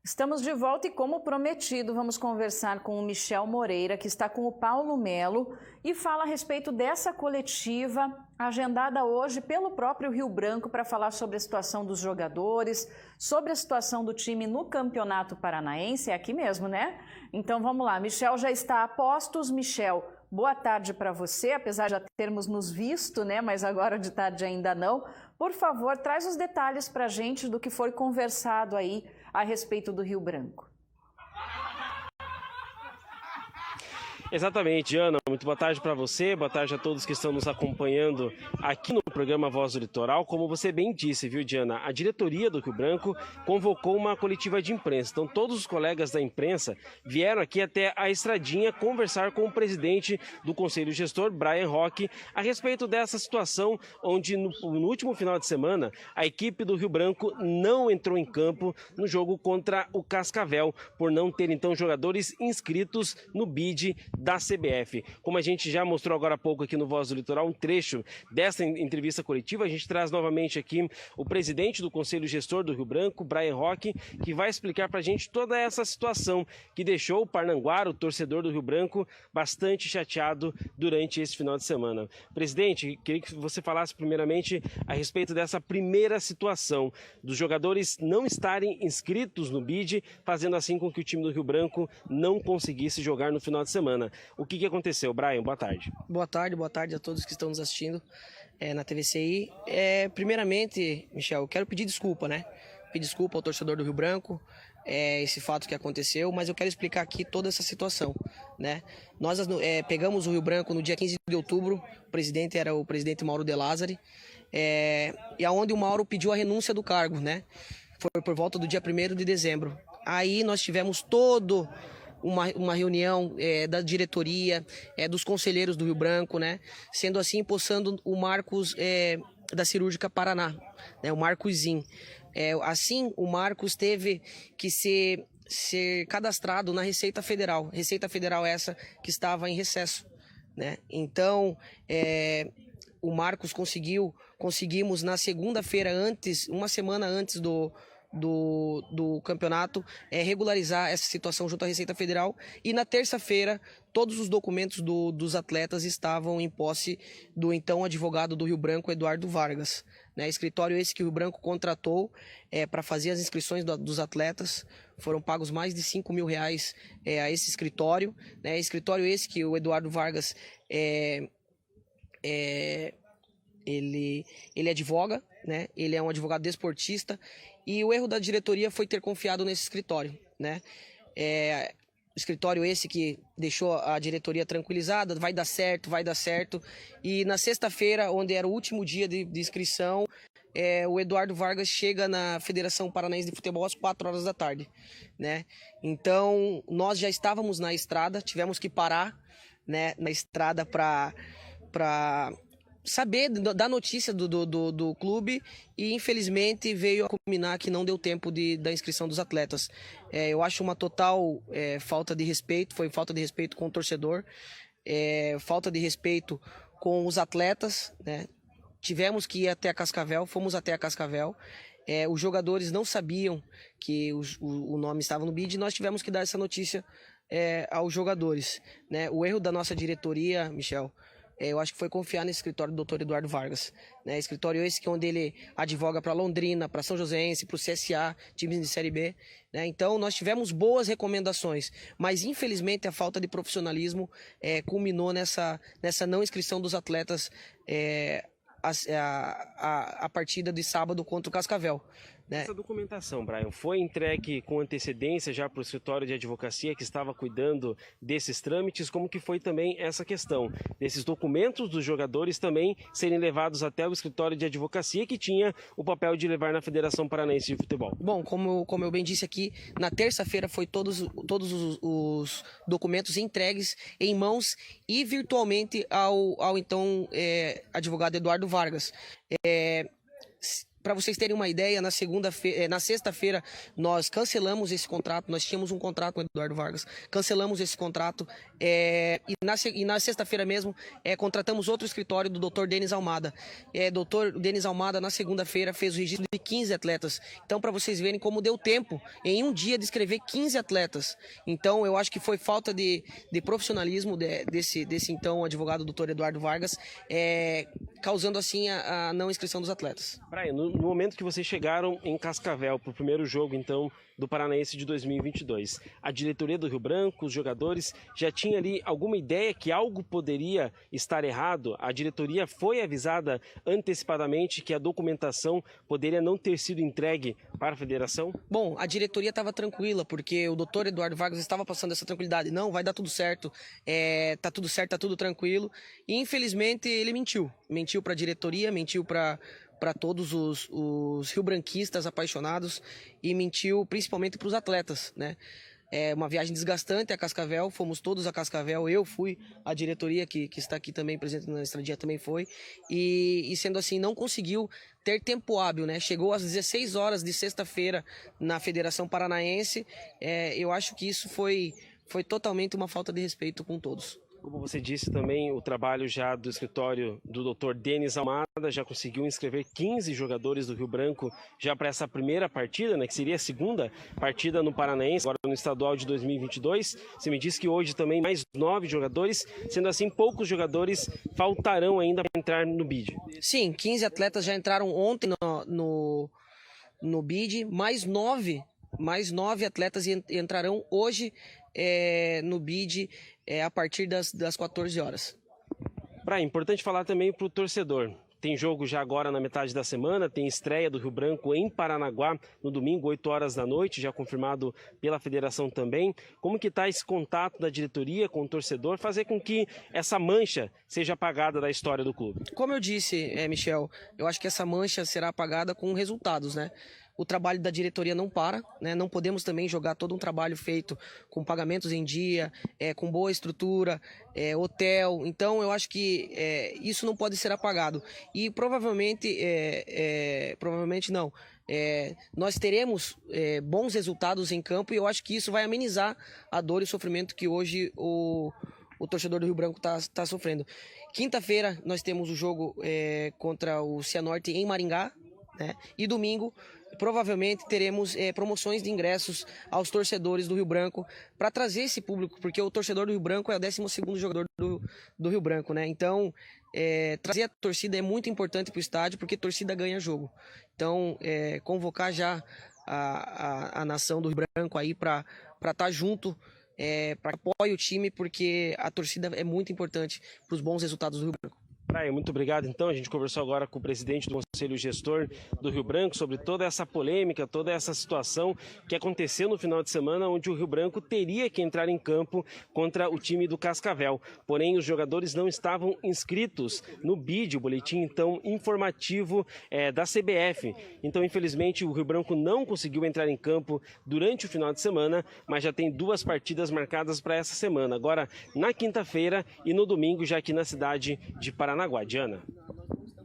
Estamos de volta e, como prometido, vamos conversar com o Michel Moreira, que está com o Paulo Melo e fala a respeito dessa coletiva agendada hoje pelo próprio Rio Branco para falar sobre a situação dos jogadores, sobre a situação do time no Campeonato Paranaense, é aqui mesmo, né? Então vamos lá, Michel já está a postos. Michel, boa tarde para você, apesar de já termos nos visto, né? Mas agora de tarde ainda não. Por favor, traz os detalhes para a gente do que foi conversado aí a respeito do Rio Branco. Exatamente, Ana. Muito boa tarde para você, boa tarde a todos que estão nos acompanhando aqui no programa Voz do Litoral. Como você bem disse, viu, Diana, a diretoria do Rio Branco convocou uma coletiva de imprensa. Então, todos os colegas da imprensa vieram aqui até a Estradinha conversar com o presidente do Conselho Gestor, Brian Roque, a respeito dessa situação onde no último final de semana a equipe do Rio Branco não entrou em campo no jogo contra o Cascavel, por não ter então jogadores inscritos no BID da CBF. Como a gente já mostrou agora há pouco aqui no Voz do Litoral, um trecho dessa entrevista coletiva, a gente traz novamente aqui o presidente do Conselho Gestor do Rio Branco, Brian Roque, que vai explicar para a gente toda essa situação que deixou o Parnanguara, o torcedor do Rio Branco, bastante chateado durante esse final de semana. Presidente, queria que você falasse primeiramente a respeito dessa primeira situação, dos jogadores não estarem inscritos no BID, fazendo assim com que o time do Rio Branco não conseguisse jogar no final de semana. O que aconteceu, Brian? Boa tarde. Boa tarde a todos que estão nos assistindo na TVCI. Primeiramente, Michel, eu quero pedir desculpa, né? Pedir desculpa ao torcedor do Rio Branco, esse fato que aconteceu, mas eu quero explicar aqui toda essa situação, né? Nós pegamos o Rio Branco no dia 15 de outubro, o presidente era o presidente Mauro De Lázari, e aonde o Mauro pediu a renúncia do cargo, né? Foi por volta do dia 1º de dezembro. Aí nós tivemos uma reunião da diretoria, dos conselheiros do Rio Branco, né? Sendo assim, empossando o Marcos da Cirúrgica Paraná, né? O Marcosinho. Assim, o Marcos teve que ser cadastrado na Receita Federal. Receita Federal essa que estava em recesso, né? Então, o Marcos conseguimos na segunda-feira uma semana antes do campeonato, regularizar essa situação junto à Receita Federal, e na terça-feira todos os documentos dos atletas estavam em posse do então advogado do Rio Branco, Eduardo Vargas, né? Escritório esse que o Rio Branco contratou para fazer as inscrições dos atletas. Foram pagos mais de R$5.000 a esse escritório, né? Escritório esse que o Eduardo Vargas ele advoga, né? Ele é um advogado desportista, e o erro da diretoria foi ter confiado nesse escritório, né? Escritório esse que deixou a diretoria tranquilizada, vai dar certo, e na sexta-feira, onde era o último dia de inscrição, o Eduardo Vargas chega na Federação Paranaense de Futebol às 4 horas da tarde, né? Então, nós já estávamos na estrada, tivemos que parar, né, na estrada para saber da notícia do clube, e infelizmente veio a culminar que não deu tempo da inscrição dos atletas. Eu acho uma total falta de respeito, foi falta de respeito com o torcedor, falta de respeito com os atletas, né? Tivemos que ir até a Cascavel, fomos até a Cascavel, os jogadores não sabiam que o nome estava no BID, e nós tivemos que dar essa notícia aos jogadores, né? O erro da nossa diretoria, Michel, eu acho que foi confiar nesse escritório do Dr. Eduardo Vargas, né? Escritório esse que onde ele advoga para Londrina, para São Joséense, para o CSA, times de Série B, né? Então nós tivemos boas recomendações, mas infelizmente a falta de profissionalismo culminou nessa não inscrição dos atletas a partida de sábado contra o Cascavel, né? Essa documentação, Brian, foi entregue com antecedência já para o escritório de advocacia que estava cuidando desses trâmites? Como que foi também essa questão desses documentos dos jogadores também serem levados até o escritório de advocacia, que tinha o papel de levar na Federação Paranaense de Futebol? Bom, como eu bem disse aqui, na terça-feira foi todos os documentos entregues em mãos e virtualmente ao então advogado Eduardo Vargas. Para vocês terem uma ideia, na sexta-feira nós cancelamos esse contrato. Nós tínhamos um contrato com o Eduardo Vargas, cancelamos esse contrato e na sexta-feira mesmo contratamos outro escritório do Dr. Denis Almada. Dr. Denis Almada na segunda-feira fez o registro de 15 atletas. Então, para vocês verem como deu tempo em um dia de escrever 15 atletas. Então, eu acho que foi falta de profissionalismo desse então advogado Dr. Eduardo Vargas, causando assim a não inscrição dos atletas. Brian, no momento que vocês chegaram em Cascavel para o primeiro jogo, então, do Paranaense de 2022, a diretoria do Rio Branco, os jogadores, já tinha ali alguma ideia que algo poderia estar errado? A diretoria foi avisada antecipadamente que a documentação poderia não ter sido entregue para a federação? Bom, a diretoria estava tranquila, porque o doutor Eduardo Vargas estava passando essa tranquilidade. Não, vai dar tudo certo, tá tudo certo, tá tudo tranquilo. E infelizmente ele mentiu. Mentiu para a diretoria, mentiu para todos os rio-branquistas apaixonados e mentiu principalmente para os atletas, né? É uma viagem desgastante a Cascavel, fomos todos a Cascavel, eu fui, a diretoria que está aqui também presente na Estradinha também foi, e sendo assim, não conseguiu ter tempo hábil, né? Chegou às 16 horas de sexta-feira na Federação Paranaense. Eu acho que isso foi totalmente uma falta de respeito com todos. Como você disse também, o trabalho já do escritório do Dr. Denis Almada já conseguiu inscrever 15 jogadores do Rio Branco já para essa primeira partida, né, que seria a segunda partida no Paranaense, agora no estadual de 2022. Você me disse que hoje também mais 9 jogadores, sendo assim, poucos jogadores faltarão ainda para entrar no BID. Sim, 15 atletas já entraram ontem no BID, mais 9 atletas entrarão hoje no BID a partir das 14 horas. É importante falar também para o torcedor. Tem jogo já agora na metade da semana, tem estreia do Rio Branco em Paranaguá no domingo, 8 horas da noite, já confirmado pela federação também. Como que está esse contato da diretoria com o torcedor, fazer com que essa mancha seja apagada da história do clube? Como eu disse, Michel, eu acho que essa mancha será apagada com resultados, né? O trabalho da diretoria não para, né? Não podemos também jogar todo um trabalho feito com pagamentos em dia, com boa estrutura, hotel. Então eu acho que isso não pode ser apagado. E provavelmente não. Nós teremos bons resultados em campo e eu acho que isso vai amenizar a dor e o sofrimento que hoje o torcedor do Rio Branco está sofrendo. Quinta-feira nós temos o jogo contra o Cianorte em Maringá, né? E domingo provavelmente teremos promoções de ingressos aos torcedores do Rio Branco para trazer esse público, porque o torcedor do Rio Branco é o 12º jogador do Rio Branco, né? Então, trazer a torcida é muito importante para o estádio, porque torcida ganha jogo. Então, convocar já a nação do Rio Branco aí para estar junto, para apoiar o time, porque a torcida é muito importante para os bons resultados do Rio Branco. Brian, muito obrigado. Então, a gente conversou agora com o presidente do Conselho Gestor do Rio Branco sobre toda essa polêmica, toda essa situação que aconteceu no final de semana, onde o Rio Branco teria que entrar em campo contra o time do Cascavel. Porém, os jogadores não estavam inscritos no BID, o boletim então informativo da CBF. Então, infelizmente, o Rio Branco não conseguiu entrar em campo durante o final de semana, mas já tem 2 partidas marcadas para essa semana. Agora, na quinta-feira e no domingo, já aqui na cidade de Paranaguá. Diana.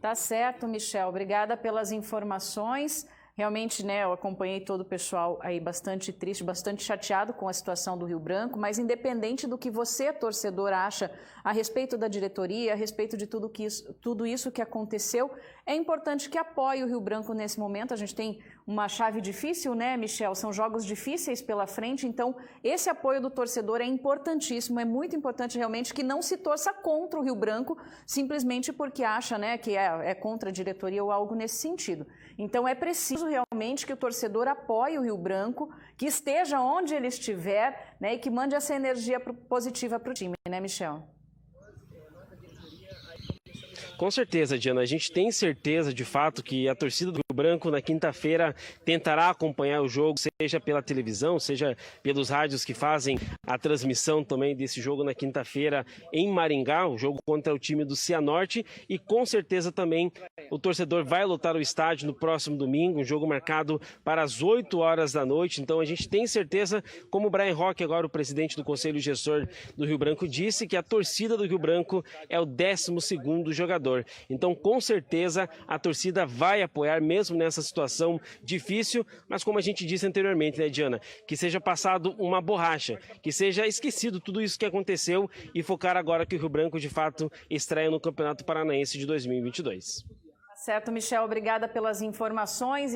Tá certo, Michel. Obrigada pelas informações. Realmente, né, eu acompanhei todo o pessoal aí bastante triste, bastante chateado com a situação do Rio Branco, mas independente do que você, torcedor, acha a respeito da diretoria, a respeito de tudo isso que aconteceu, é importante que apoie o Rio Branco nesse momento. A gente tem uma chave difícil, né, Michel? São jogos difíceis pela frente, então esse apoio do torcedor é importantíssimo, é muito importante realmente que não se torça contra o Rio Branco, simplesmente porque acha, né, que é contra a diretoria ou algo nesse sentido. Então é preciso realmente que o torcedor apoie o Rio Branco, que esteja onde ele estiver, né, e que mande essa energia positiva para o time, né, Michel? Com certeza, Diana. A gente tem certeza, de fato, que a torcida do Rio Branco na quinta-feira tentará acompanhar o jogo, seja pela televisão, seja pelos rádios que fazem a transmissão também desse jogo na quinta-feira em Maringá, o jogo contra o time do Cianorte, e com certeza também o torcedor vai lotar o estádio no próximo domingo, um jogo marcado para as 8 horas da noite. Então a gente tem certeza, como o Brian Roque, agora o presidente do Conselho Gestor do Rio Branco, disse, que a torcida do Rio Branco é o 12º jogador. torcedor. Então, com certeza, a torcida vai apoiar, mesmo nessa situação difícil, mas como a gente disse anteriormente, né, Diana? Que seja passado uma borracha, que seja esquecido tudo isso que aconteceu e focar agora que o Rio Branco, de fato, estreia no Campeonato Paranaense de 2022. Certo, Michel, obrigada pelas informações.